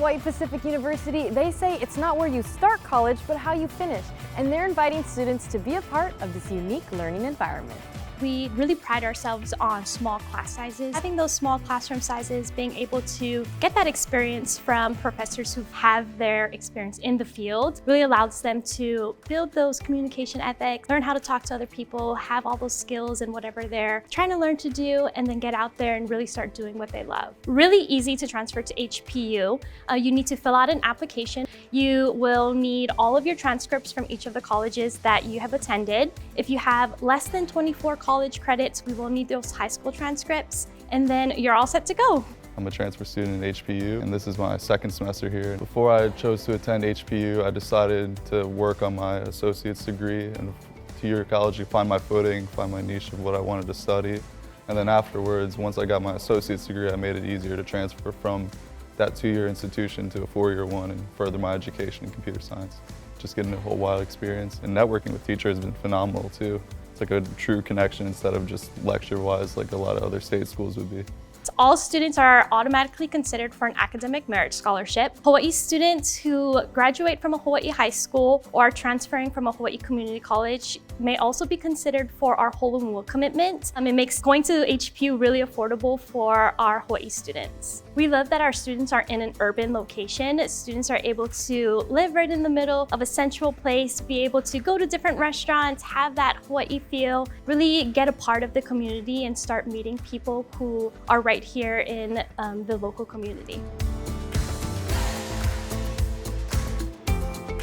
Hawaii Pacific University, they say it's not where you start college, but how you finish. And they're inviting students to be a part of this unique learning environment. We really pride ourselves on small class sizes. Having those small classroom sizes, being able to get that experience from professors who have their experience in the field really allows them to build those communication ethics, learn how to talk to other people, have all those skills and whatever they're trying to learn to do, and then get out there and really start doing what they love. Really easy to transfer to HPU. You need to fill out an application. You will need all of your transcripts from each of the colleges that you have attended. If you have less than 24 college credits, we will need those high school transcripts, and then you're all set to go. I'm a transfer student at HPU, and this is my second semester here. Before I chose to attend HPU, I decided to work on my associate's degree and a two-year college to find my footing, find my niche of what I wanted to study. And then afterwards, once I got my associate's degree, I made it easier to transfer from that two-year institution to a four-year one and further my education in computer science. Just getting a whole wild experience, and networking with teachers has been phenomenal too. It's like a true connection instead of just lecture-wise like a lot of other state schools would be. All students are automatically considered for an academic merit scholarship. Hawaii students who graduate from a Hawaii high school or are transferring from a Hawaii community college may also be considered for our Holomua commitment. It makes going to HPU really affordable for our Hawaii students. We love that our students are in an urban location. Students are able to live right in the middle of a central place, be able to go to different restaurants, have that Hawaii feel, really get a part of the community and start meeting people who are right here in the local community.